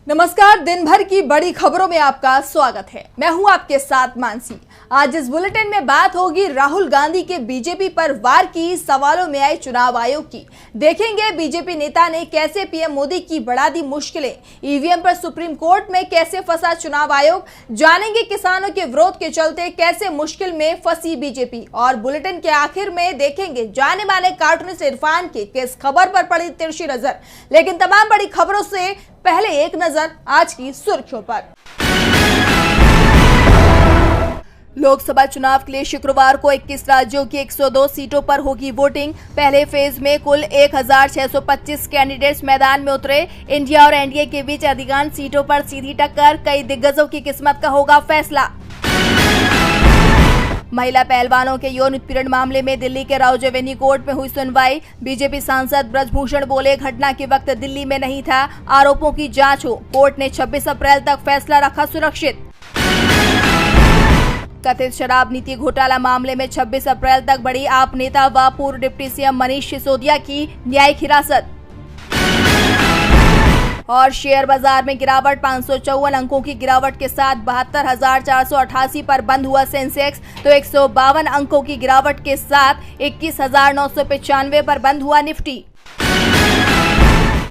नमस्कार, दिन भर की बड़ी खबरों में आपका स्वागत है। मैं हूं आपके साथ मानसी। आज इस बुलेटिन में बात होगी राहुल गांधी के बीजेपी पर वार की सवालों में आए चुनाव आयोग की। देखेंगे बीजेपी नेता ने कैसे पीएम मोदी की बढ़ा दी मुश्किलें, ईवीएम पर सुप्रीम कोर्ट में कैसे फंसा चुनाव आयोग, जानेंगे किसानों के विरोध के चलते कैसे मुश्किल में फंसी बीजेपी। और बुलेटिन के आखिर में देखेंगे जाने माने कार्टूनिस्ट इरफान की किस खबर पर पड़ी तिरछी नजर। लेकिन तमाम बड़ी खबरों से पहले एक नजर आज की सुर्खियों पर। लोकसभा चुनाव के लिए शुक्रवार को 21 राज्यों की 102 सीटों पर होगी वोटिंग। पहले फेज में कुल 1625 कैंडिडेट्स मैदान में उतरे। इंडिया और एनडीए के बीच अधिकांश सीटों पर सीधी टक्कर, कई दिग्गजों की किस्मत का होगा फैसला। महिला पहलवानों के यौन उत्पीड़न मामले में दिल्ली के राउज एवेन्यू कोर्ट में हुई सुनवाई। बीजेपी सांसद ब्रजभूषण बोले, घटना के वक्त दिल्ली में नहीं था, आरोपों की जांच हो। कोर्ट ने 26 अप्रैल तक फैसला रखा सुरक्षित। कथित शराब नीति घोटाला मामले में 26 अप्रैल तक बढ़ी आप नेता व पूर्व डिप्टी सीएम मनीष सिसोदिया की न्यायिक हिरासत। और शेयर बाजार में गिरावट, 554 अंकों की गिरावट के साथ 72,488 पर बंद हुआ सेंसेक्स, तो 152 अंकों की गिरावट के साथ 21,995 पर बंद हुआ निफ्टी।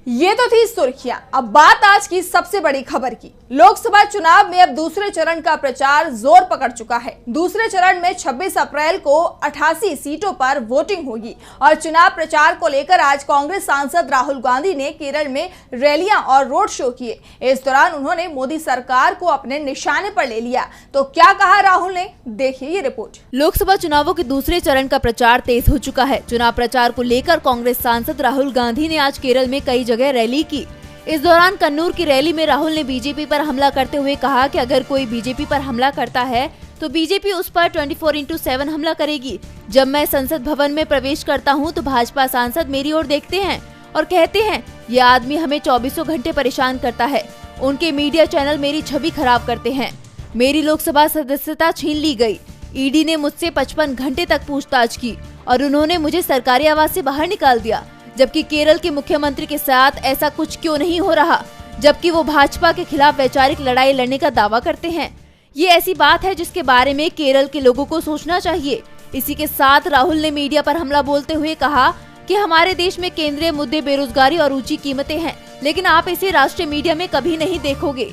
ये तो थी सुर्खियां। अब बात आज की सबसे बड़ी खबर की। लोकसभा चुनाव में अब दूसरे चरण का प्रचार जोर पकड़ चुका है। दूसरे चरण में 26 अप्रैल को 88 सीटों पर वोटिंग होगी और चुनाव प्रचार को लेकर आज कांग्रेस सांसद राहुल गांधी ने केरल में रैलियां और रोड शो किए। इस दौरान उन्होंने मोदी सरकार को अपने निशाने पर ले लिया। तो क्या कहा राहुल ने, देखिए ये रिपोर्ट। लोकसभा चुनावों के दूसरे चरण का प्रचार तेज हो चुका है। चुनाव प्रचार को लेकर कांग्रेस सांसद राहुल गांधी ने आज केरल में कई जगह रैली की। इस दौरान कन्नूर की रैली में राहुल ने बीजेपी पर हमला करते हुए कहा कि अगर कोई बीजेपी पर हमला करता है तो बीजेपी उस पर 24/7 हमला करेगी। जब मैं संसद भवन में प्रवेश करता हूं तो भाजपा सांसद मेरी ओर देखते हैं और कहते हैं ये आदमी हमें 24 घंटे परेशान करता है। उनके मीडिया चैनल मेरी छवि खराब करते हैं। मेरी लोकसभा सदस्यता छीन ली गई। ईडी ने मुझसे 55 घंटे तक पूछताछ की और उन्होंने मुझे सरकारी आवास से बाहर निकाल दिया। जबकि केरल के मुख्यमंत्री के साथ ऐसा कुछ क्यों नहीं हो रहा, जबकि वो भाजपा के खिलाफ वैचारिक लड़ाई लड़ने का दावा करते हैं। ये ऐसी बात है जिसके बारे में केरल के लोगों को सोचना चाहिए। इसी के साथ राहुल ने मीडिया पर हमला बोलते हुए कहा कि हमारे देश में केंद्रीय मुद्दे बेरोजगारी और ऊंची कीमतें हैं, लेकिन आप इसे राष्ट्रीय मीडिया में कभी नहीं देखोगे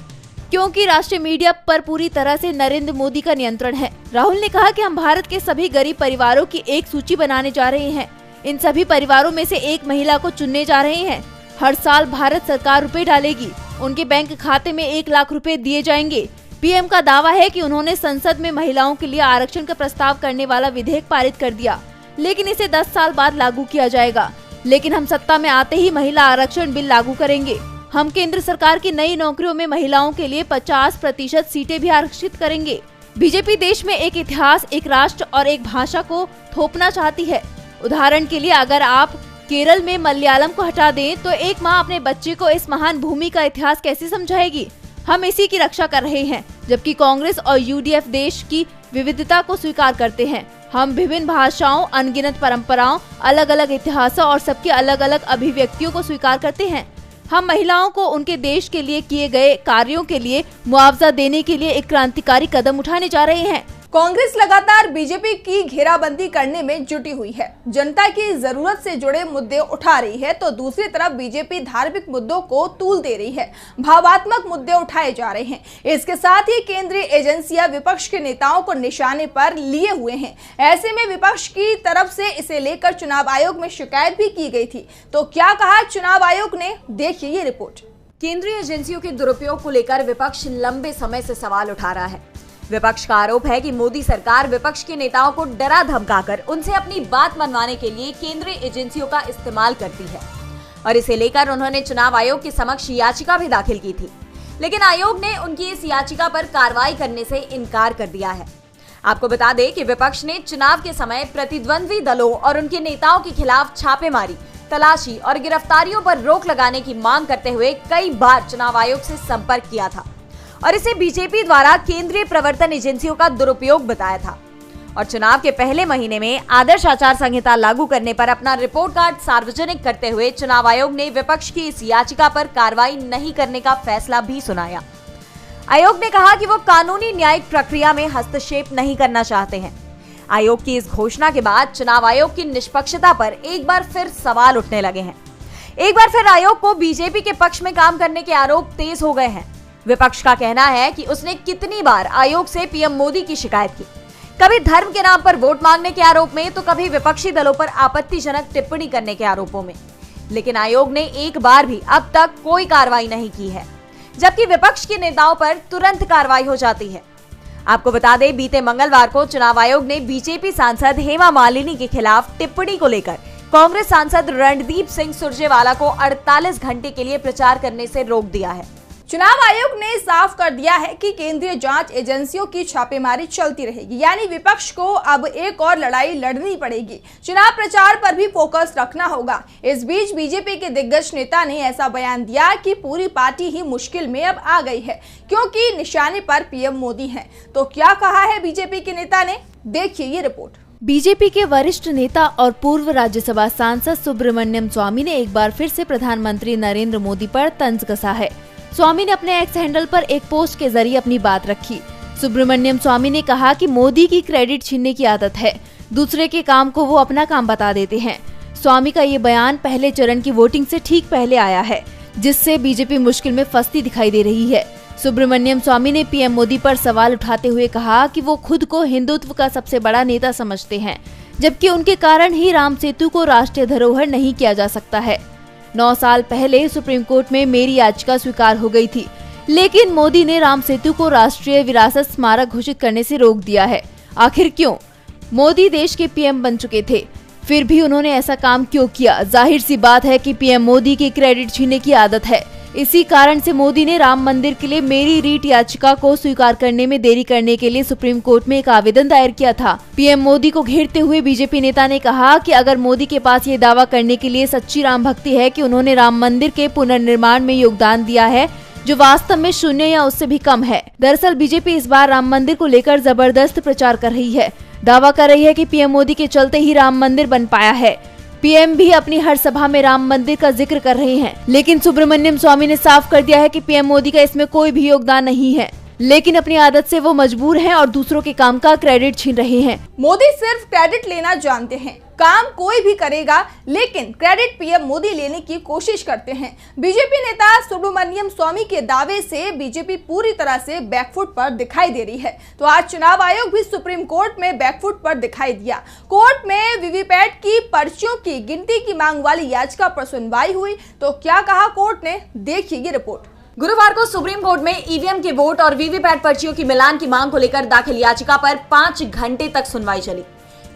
क्योंकि राष्ट्रीय मीडिया पर पूरी तरह से नरेंद्र मोदी का नियंत्रण है। राहुल ने कहा कि हम भारत के सभी गरीब परिवारों की एक सूची बनाने जा रहे हैं। इन सभी परिवारों में से एक महिला को चुनने जा रहे हैं। हर साल भारत सरकार रुपए डालेगी, उनके बैंक खाते में 1 लाख रुपए दिए जाएंगे। पीएम का दावा है कि उन्होंने संसद में महिलाओं के लिए आरक्षण का प्रस्ताव करने वाला विधेयक पारित कर दिया, लेकिन इसे 10 साल बाद लागू किया जाएगा। लेकिन हम सत्ता में आते ही महिला आरक्षण बिल लागू करेंगे। हम केंद्र सरकार की नई नौकरियों में महिलाओं के लिए 50% सीटें भी आरक्षित करेंगे। बीजेपी देश में एक इतिहास, एक राष्ट्र और एक भाषा को थोपना चाहती है। उदाहरण के लिए अगर आप केरल में मलयालम को हटा दें तो एक माँ अपने बच्चे को इस महान भूमि का इतिहास कैसे समझाएगी। हम इसी की रक्षा कर रहे हैं, जबकि कांग्रेस और यूडीएफ देश की विविधता को स्वीकार करते हैं। हम विभिन्न भाषाओं, अनगिनत परंपराओं, अलग अलग इतिहासों और सबकी अलग अलग अभिव्यक्तियों को स्वीकार करते हैं। हम महिलाओं को उनके देश के लिए किए गए कार्यों के लिए मुआवजा देने के लिए एक क्रांतिकारी कदम उठाने जा रहे हैं। कांग्रेस लगातार बीजेपी की घेराबंदी करने में जुटी हुई है, जनता की जरूरत से जुड़े मुद्दे उठा रही है, तो दूसरी तरफ बीजेपी धार्मिक मुद्दों को तूल दे रही है, भावात्मक मुद्दे उठाए जा रहे हैं। इसके साथ ही केंद्रीय एजेंसियां विपक्ष के नेताओं को निशाने पर लिए हुए हैं। ऐसे में विपक्ष की तरफ से इसे लेकर चुनाव आयोग में शिकायत भी की गई थी। तो क्या कहा चुनाव आयोग ने, देखिए ये रिपोर्ट। केंद्रीय एजेंसियों के दुरुपयोग को लेकर विपक्ष लंबे समय से सवाल उठा रहा है। विपक्ष का आरोप है कि मोदी सरकार विपक्ष के नेताओं को डरा धमकाकर उनसे अपनी बात मनवाने के लिए केंद्रीय एजेंसियों का इस्तेमाल करती है और इसे लेकर उन्होंने चुनाव आयोग के समक्ष याचिका भी दाखिल की थी, लेकिन आयोग ने उनकी इस याचिका पर कार्रवाई करने से इनकार कर दिया है। आपको बता दें कि विपक्ष ने चुनाव के समय प्रतिद्वंद्वी दलों और उनके नेताओं के खिलाफ छापेमारी, तलाशी और गिरफ्तारियों पर रोक लगाने की मांग करते हुए कई बार चुनाव आयोग से संपर्क किया था और इसे बीजेपी द्वारा केंद्रीय प्रवर्तन एजेंसियों का दुरुपयोग बताया था। और चुनाव के पहले महीने में आदर्श आचार संहिता लागू करने पर अपना रिपोर्ट कार्ड सार्वजनिक करते हुए चुनाव आयोग ने विपक्ष की इस याचिका पर कार्रवाई नहीं करने का फैसला भी सुनाया। आयोग ने कहा कि वो कानूनी न्यायिक प्रक्रिया में हस्तक्षेप नहीं करना चाहते हैं। आयोग की इस घोषणा के बाद चुनाव आयोग की निष्पक्षता पर एक बार फिर सवाल उठने लगे हैं। एक बार फिर आयोग को बीजेपी के पक्ष में काम करने के आरोप तेज हो गए हैं। विपक्ष का कहना है कि उसने कितनी बार आयोग से पीएम मोदी की शिकायत की, कभी धर्म के नाम पर वोट मांगने के आरोप में, तो कभी विपक्षी दलों पर आपत्तिजनक टिप्पणी करने के आरोपों में, लेकिन आयोग ने एक बार भी अब तक कोई कार्रवाई नहीं की है, जबकि विपक्ष के नेताओं पर तुरंत कार्रवाई हो जाती है। आपको बता दें, बीते मंगलवार को चुनाव आयोग ने बीजेपी सांसद हेमा मालिनी के खिलाफ टिप्पणी को लेकर कांग्रेस सांसद रणदीप सिंह सुरजेवाला को 48 घंटे के लिए प्रचार करने से रोक दिया है। चुनाव आयोग ने साफ कर दिया है कि केंद्रीय जांच एजेंसियों की छापेमारी चलती रहेगी, यानी विपक्ष को अब एक और लड़ाई लड़नी पड़ेगी। चुनाव प्रचार पर भी फोकस रखना होगा। इस बीच बीजेपी के दिग्गज नेता ने ऐसा बयान दिया कि पूरी पार्टी ही मुश्किल में अब आ गई है, क्योंकि निशाने पर पीएम मोदी हैं। तो क्या कहा है बीजेपी के नेता ने, देखिए ये रिपोर्ट। बीजेपी के वरिष्ठ नेता और पूर्व राज्यसभा सांसद सुब्रमण्यम स्वामी ने एक बार फिर से प्रधानमंत्री नरेंद्र मोदी पर तंज कसा है। स्वामी ने अपने एक्स हैंडल पर एक पोस्ट के जरिए अपनी बात रखी। सुब्रमण्यम स्वामी ने कहा कि मोदी की क्रेडिट छीनने की आदत है, दूसरे के काम को वो अपना काम बता देते हैं। स्वामी का ये बयान पहले चरण की वोटिंग से ठीक पहले आया है, जिससे बीजेपी मुश्किल में फंसती दिखाई दे रही है। सुब्रमण्यम स्वामी ने पीएम मोदी पर सवाल उठाते हुए कहा कि वो खुद को हिंदुत्व का सबसे बड़ा नेता समझते हैं, जबकि उनके कारण ही राम सेतु को राष्ट्रीय धरोहर नहीं किया जा सकता है। 9 साल पहले सुप्रीम कोर्ट में मेरी याचिका स्वीकार हो गई थी, लेकिन मोदी ने राम सेतु को राष्ट्रीय विरासत स्मारक घोषित करने से रोक दिया है। आखिर क्यों? मोदी देश के पीएम बन चुके थे, फिर भी उन्होंने ऐसा काम क्यों किया? जाहिर सी बात है कि पीएम मोदी की क्रेडिट छीनने की आदत है। इसी कारण से मोदी ने राम मंदिर के लिए मेरी रीट याचिका को स्वीकार करने में देरी करने के लिए सुप्रीम कोर्ट में एक आवेदन दायर किया था। पीएम मोदी को घेरते हुए बीजेपी नेता ने कहा कि अगर मोदी के पास ये दावा करने के लिए सच्ची राम भक्ति है कि उन्होंने राम मंदिर के पुनर्निर्माण में योगदान दिया है, जो वास्तव में शून्य या उससे भी कम है। दरअसल बीजेपी इस बार राम मंदिर को लेकर जबरदस्त प्रचार कर रही है। दावा कर रही है कि पीएम मोदी के चलते ही राम मंदिर बन पाया है। पीएम भी अपनी हर सभा में राम मंदिर का जिक्र कर रहे हैं, लेकिन सुब्रमण्यम स्वामी ने साफ कर दिया है कि पीएम मोदी का इसमें कोई भी योगदान नहीं है, लेकिन अपनी आदत से वो मजबूर हैं और दूसरों के काम का क्रेडिट छीन रहे हैं। मोदी सिर्फ क्रेडिट लेना जानते हैं, काम कोई भी करेगा, लेकिन क्रेडिट पीएम मोदी लेने की कोशिश करते हैं। बीजेपी नेता सुब्रमण्यम स्वामी के दावे से बीजेपी पूरी तरह से बैकफुट पर दिखाई दे रही है। तो आज चुनाव आयोग भी सुप्रीम कोर्ट में बैकफुट पर दिखाई दिया। कोर्ट में वीवीपैट की पर्चियों की गिनती की मांग वाली याचिका पर सुनवाई हुई। तो क्या कहा कोर्ट ने, देखिए ये रिपोर्ट। गुरुवार को सुप्रीम कोर्ट में ईवीएम के वोट और वीवीपैट पर्चियों की मिलान की मांग को लेकर दाखिल याचिका पर 5 घंटे तक सुनवाई चली।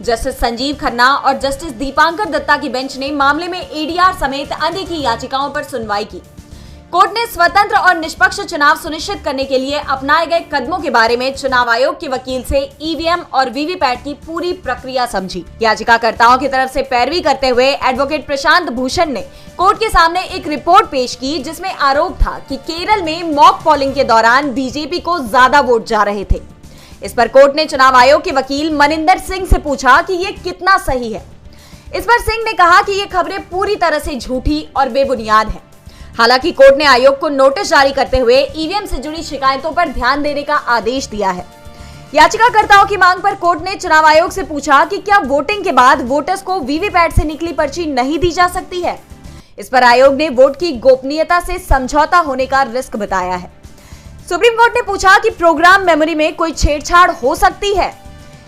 जस्टिस संजीव खन्ना और जस्टिस दीपांकर दत्ता की बेंच ने मामले में एडीआर समेत अन्य की याचिकाओं पर सुनवाई की। कोर्ट ने स्वतंत्र और निष्पक्ष चुनाव सुनिश्चित करने के लिए अपनाए गए कदमों के बारे में चुनाव आयोग के वकील से ईवीएम और वीवीपैट की पूरी प्रक्रिया समझी। याचिकाकर्ताओं की तरफ से पैरवी करते हुए एडवोकेट प्रशांत भूषण ने कोर्ट के सामने एक रिपोर्ट पेश की, जिसमें आरोप था कि केरल में मॉक पोलिंग के दौरान बीजेपी को ज्यादा वोट जा रहे थे। इस पर कोर्ट ने चुनाव आयोग के वकील मनिंदर सिंह से पूछा कि ये कितना सही है। इस पर सिंह ने कहा कि ये खबरें पूरी तरह से झूठी और बेबुनियाद हैं। हालांकि कोर्ट ने आयोग को नोटिस जारी करते हुए ईवीएम से जुड़ी शिकायतों पर ध्यान देने का आदेश दिया है। याचिकाकर्ताओं की मांग पर कोर्ट ने चुनाव आयोग से पूछा कि क्या वोटिंग के बाद वोटर्स को वीवीपैट से निकली पर्ची नहीं दी जा सकती है। इस पर आयोग ने वोट की गोपनीयता से समझौता होने का रिस्क बताया है। सुप्रीम कोर्ट ने पूछा कि प्रोग्राम मेमोरी में कोई छेड़छाड़ हो सकती है।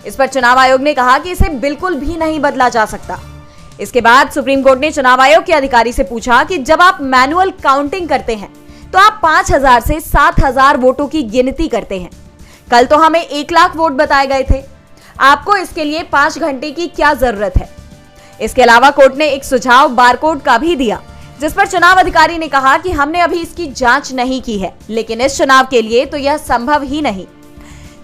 इस पर चुनाव आयोग ने कहा कि इसे बिल्कुल भी नहीं बदला जा सकता। इसके बाद सुप्रीम कोर्ट ने चुनाव आयोग के अधिकारी से पूछा कि जब आप मैनुअल काउंटिंग करते हैं तो आप 5000 से 7000 वोटों की गिनती करते हैं। कल तो हमें 1 लाख वोट बताए गए थे, आपको इसके लिए 5 घंटे की क्या जरूरत है। इसके अलावा कोर्ट ने एक सुझाव बारकोड का भी दिया, जिस पर चुनाव अधिकारी ने कहा कि हमने अभी इसकी जांच नहीं की है, लेकिन इस चुनाव के लिए तो यह संभव ही नहीं।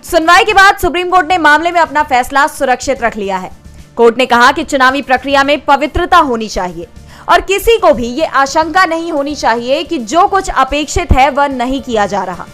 सुनवाई के बाद सुप्रीम कोर्ट ने मामले में अपना फैसला सुरक्षित रख लिया है। कोर्ट ने कहा कि चुनावी प्रक्रिया में पवित्रता होनी चाहिए और किसी को भी ये आशंका नहीं होनी चाहिए कि जो कुछ अपेक्षित है वह नहीं किया जा रहा।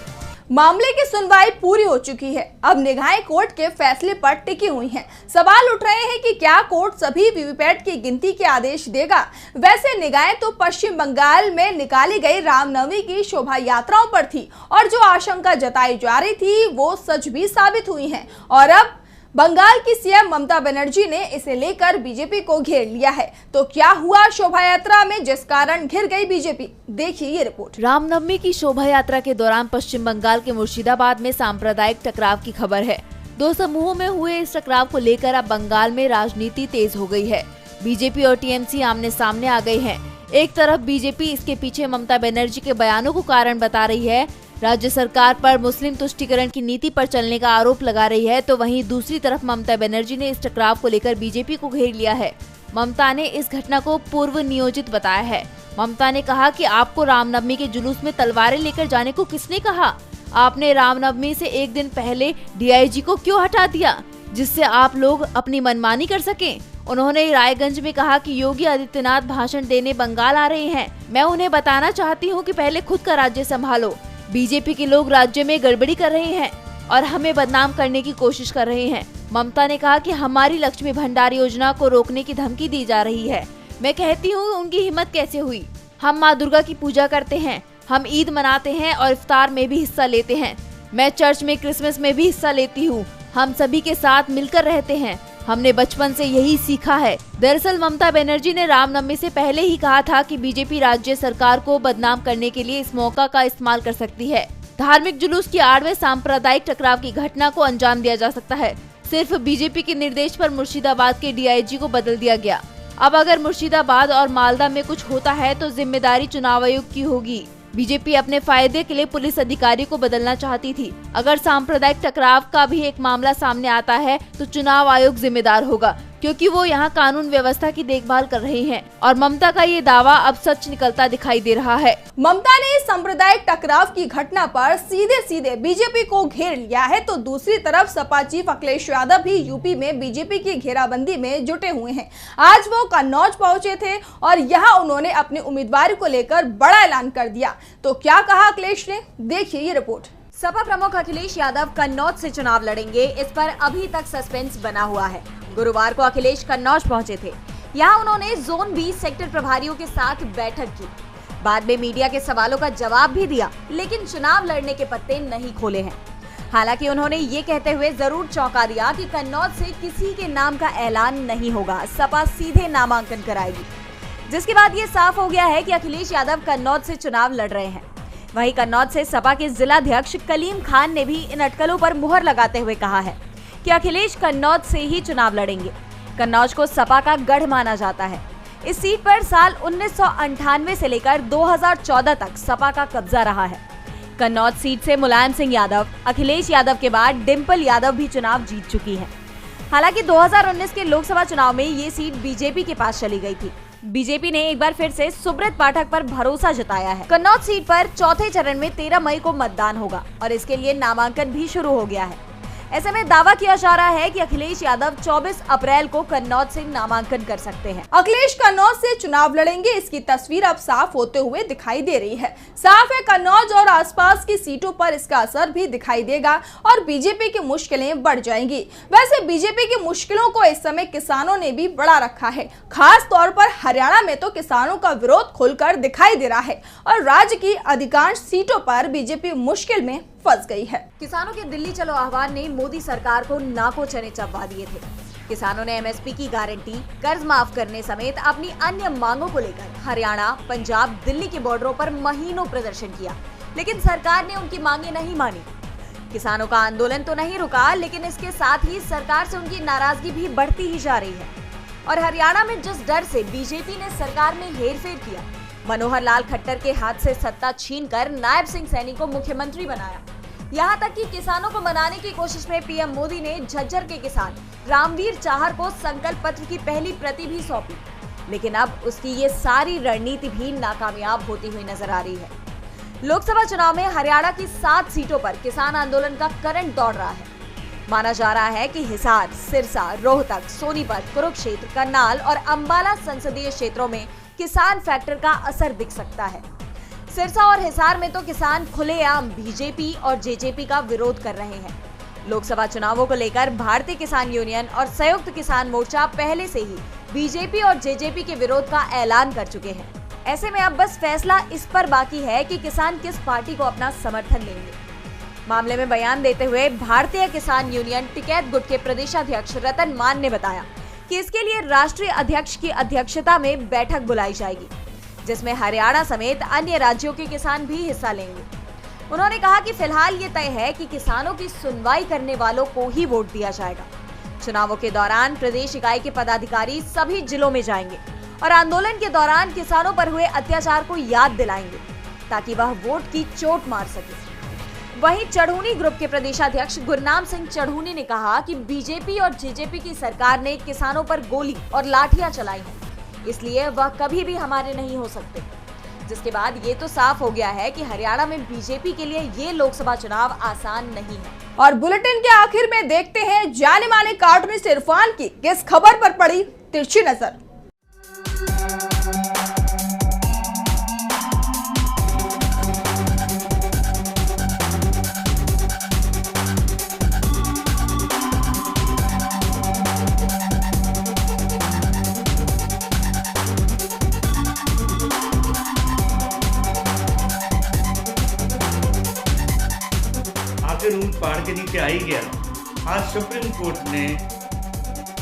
मामले की सुनवाई पूरी हो चुकी है। अब निगाहें कोर्ट के फैसले पर टिकी हुई हैं। सवाल उठ रहे हैं कि क्या कोर्ट सभी वीवीपैट की गिनती के आदेश देगा। वैसे निगाहें तो पश्चिम बंगाल में निकाली गई रामनवमी की शोभा यात्राओं पर थी और जो आशंका जताई जा रही थी वो सच भी साबित हुई है। और अब बंगाल की सीएम ममता बनर्जी ने इसे लेकर बीजेपी को घेर लिया है। तो क्या हुआ शोभा यात्रा में जिस कारण घिर गई बीजेपी, देखिए ये रिपोर्ट। रामनवमी की शोभा यात्रा के दौरान पश्चिम बंगाल के मुर्शिदाबाद में सांप्रदायिक टकराव की खबर है। दो समूहों में हुए इस टकराव को लेकर अब बंगाल में राजनीति तेज हो गई है। बीजेपी और टीएमसी आमने सामने आ गए हैं। एक तरफ बीजेपी इसके पीछे ममता बनर्जी के बयानों को कारण बता रही है, राज्य सरकार पर मुस्लिम तुष्टीकरण की नीति पर चलने का आरोप लगा रही है, तो वहीं दूसरी तरफ ममता बनर्जी ने इस टकराव को लेकर बीजेपी को घेर लिया है। ममता ने इस घटना को पूर्व नियोजित बताया है। ममता ने कहा कि आपको रामनवमी के जुलूस में तलवारें लेकर जाने को किसने कहा? आपने रामनवमी से एक दिन पहले डीआईजी को क्यों हटा दिया, जिससे आप लोग अपनी मनमानी कर सकें? उन्होंने रायगंज में कहा कि योगी आदित्यनाथ भाषण देने बंगाल आ रहे हैं। मैं उन्हें बताना चाहती हूँ कि पहले खुद का राज्य संभालो। बीजेपी के लोग राज्य में गड़बड़ी कर रहे हैं और हमें बदनाम करने की कोशिश कर रहे हैं। ममता ने कहा कि हमारी लक्ष्मी भंडार योजना को रोकने की धमकी दी जा रही है। मैं कहती हूँ उनकी हिम्मत कैसे हुई। हम माँ दुर्गा की पूजा करते हैं, हम ईद मनाते हैं और इफ्तार में भी हिस्सा लेते हैं। मैं चर्च में क्रिसमस में भी हिस्सा लेती हूँ। हम सभी के साथ मिलकर रहते हैं। हमने बचपन से यही सीखा है। दरअसल ममता बनर्जी ने रामनवमी से पहले ही कहा था कि बीजेपी राज्य सरकार को बदनाम करने के लिए इस मौका का इस्तेमाल कर सकती है। धार्मिक जुलूस की आड़ में सांप्रदायिक टकराव की घटना को अंजाम दिया जा सकता है। सिर्फ बीजेपी के निर्देश पर मुर्शिदाबाद के डीआईजी को बदल दिया गया। अब अगर मुर्शिदाबाद और मालदा में कुछ होता है तो जिम्मेदारी चुनाव आयोग की होगी। बीजेपी अपने फायदे के लिए पुलिस अधिकारी को बदलना चाहती थी। अगर सांप्रदायिक टकराव का भी एक मामला सामने आता है तो चुनाव आयोग जिम्मेदार होगा, क्योंकि वो यहाँ कानून व्यवस्था की देखभाल कर रहे हैं। और ममता का ये दावा अब सच निकलता दिखाई दे रहा है। ममता ने इस सांप्रदायिक टकराव की घटना पर सीधे सीधे बीजेपी को घेर लिया है, तो दूसरी तरफ सपा चीफ अखिलेश यादव भी यूपी में बीजेपी की घेराबंदी में जुटे हुए हैं। आज वो कन्नौज पहुंचे थे और यहाँ उन्होंने अपने उम्मीदवार को लेकर बड़ा ऐलान कर दिया। तो क्या कहा अखिलेश ने, देखिए ये रिपोर्ट। सपा प्रमुख अखिलेश यादव कन्नौज से चुनाव लड़ेंगे, इस पर अभी तक सस्पेंस बना हुआ है। गुरुवार को अखिलेश कन्नौज पहुंचे थे। यहां उन्होंने जोन 20 सेक्टर प्रभारियों के साथ बैठक की। बाद में मीडिया के सवालों का जवाब भी दिया, लेकिन चुनाव लड़ने के पत्ते नहीं खोले हैं। हालांकि उन्होंने ये कहते हुए जरूर चौंका दिया कि कन्नौज से किसी के नाम का ऐलान नहीं होगा, सपा सीधे नामांकन कराएगी। जिसके बाद ये साफ हो गया है कि अखिलेश यादव कन्नौज से चुनाव लड़ रहे हैं। वहीं कन्नौज से सपा के जिलाध्यक्ष कलीम खान ने भी इन अटकलों पर मुहर लगाते हुए कहा है कि अखिलेश कन्नौज से ही चुनाव लड़ेंगे। कन्नौज को सपा का गढ़ माना जाता है। इस सीट पर साल 1998 से लेकर 2014 तक सपा का कब्जा रहा है। कन्नौज सीट से मुलायम सिंह यादव, अखिलेश यादव के बाद डिम्पल यादव भी चुनाव जीत चुकी है। हालांकि 2019 के लोकसभा चुनाव में ये सीट बीजेपी के पास चली गई थी। बीजेपी ने एक बार फिर से सुब्रत पाठक पर भरोसा जताया है। कन्नौज सीट पर चौथे चरण में 13 मई को मतदान होगा और इसके लिए नामांकन भी शुरू हो गया है। ऐसे में दावा किया जा रहा है कि अखिलेश यादव 24 अप्रैल को कन्नौज से नामांकन कर सकते हैं। अखिलेश कन्नौज से चुनाव लड़ेंगे, इसकी तस्वीर अब साफ होते हुए दिखाई दे रही है। साफ है कन्नौज और आसपास की सीटों पर इसका असर भी दिखाई देगा और बीजेपी की मुश्किलें बढ़ जाएंगी। वैसे बीजेपी की मुश्किलों को इस समय किसानों ने भी बढ़ा रखा है। खास तौर पर हरियाणा में तो किसानों का विरोध खुलकर दिखाई दे रहा है और राज्य की अधिकांश सीटों पर बीजेपी मुश्किल में फंस गई है। किसानों के दिल्ली चलो आह्वान ने मोदी सरकार को नाकों चने चबवा दिए थे। किसानों ने एमएसपी की गारंटी, कर्ज माफ करने समेत अपनी अन्य मांगों को लेकर हरियाणा, पंजाब, दिल्ली के बॉर्डरों पर महीनों प्रदर्शन किया, लेकिन सरकार ने उनकी मांगे नहीं मानी। किसानों का आंदोलन तो नहीं रुका, लेकिन इसके साथ ही सरकार से उनकी नाराजगी भी बढ़ती ही जा रही है। और हरियाणा में जिस डर से बीजेपी ने सरकार में हेरफेर किया, मनोहर लाल खट्टर के हाथ से सत्ता छीनकर नायब सिंह सैनी को मुख्यमंत्री बनाया। यहाँ तक कि किसानों को मनाने की कोशिश में पीएम मोदी ने झज्जर के किसान रामवीर चाहर को संकल्प पत्र की पहली प्रति भी सौंपी, लेकिन अब उसकी ये सारी रणनीति भी नाकामयाब होती हुई नजर आ रही है। लोकसभा चुनाव में हरियाणा की 7 सीटों पर किसान आंदोलन का करंट दौड़ रहा है। माना जा रहा है कि हिसार, सिरसा, रोहतक, सोनीपत, कुरुक्षेत्र, करनाल और अंबाला संसदीय क्षेत्रों में किसान फैक्टर का असर दिख सकता है। सिरसा और हिसार में तो किसान खुलेआम बीजेपी और जेजेपी का विरोध कर रहे हैं। लोकसभा चुनावों को लेकर भारतीय किसान यूनियन और संयुक्त किसान मोर्चा पहले से ही बीजेपी और जेजेपी के विरोध का ऐलान कर चुके हैं। ऐसे में अब बस फैसला इस पर बाकी है कि किसान किस पार्टी को अपना समर्थन देंगे। मामले में बयान देते हुए भारतीय किसान यूनियन टिकैत गुट के प्रदेशाध्यक्ष रतन मान ने बताया कि इसके लिए राष्ट्रीय अध्यक्ष की अध्यक्षता में बैठक बुलाई जाएगी, जिसमें हरियाणा समेत अन्य राज्यों के किसान भी हिस्सा लेंगे। उन्होंने कहा कि फिलहाल ये तय है कि किसानों की सुनवाई करने वालों को ही वोट दिया जाएगा। चुनावों के दौरान प्रदेश इकाई के पदाधिकारी सभी जिलों में जाएंगे और आंदोलन के दौरान किसानों पर हुए अत्याचार को याद दिलाएंगे ताकि वह वोट की चोट मार सके। वहीं चढ़ूनी ग्रुप के प्रदेशाध्यक्ष गुरनाम सिंह चढ़ूनी ने कहा कि बीजेपी और जेजेपी की सरकार ने किसानों पर गोली और लाठियां चलाई हैं, इसलिए वह कभी भी हमारे नहीं हो सकते। जिसके बाद ये तो साफ हो गया है कि हरियाणा में बीजेपी के लिए ये लोकसभा चुनाव आसान नहीं है। और बुलेटिन के आखिर में देखते हैं जाने माने कार्टूनिस्ट इरफान की किस खबर पर पड़ी तिरछी नजर। रूट पहाड़ के नीचे आ ही गया। आज सुप्रीम कोर्ट ने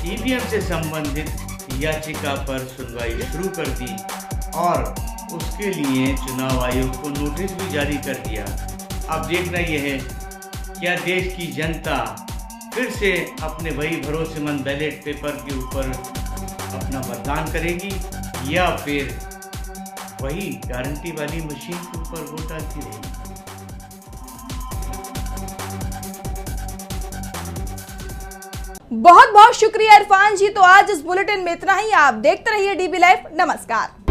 ईवीएम से संबंधित याचिका पर सुनवाई शुरू कर दी और उसके लिए चुनाव आयोग को नोटिस भी जारी कर दिया। अब देखना यह है क्या देश की जनता फिर से अपने वही भरोसेमंद बैलेट पेपर के ऊपर अपना मतदान करेगी या फिर वही गारंटी वाली मशीन के ऊपर वोट डालती रहेगी। बहुत बहुत शुक्रिया इरफान जी। तो आज इस बुलेटिन में इतना ही। आप देखते रहिए डीबी लाइव। नमस्कार।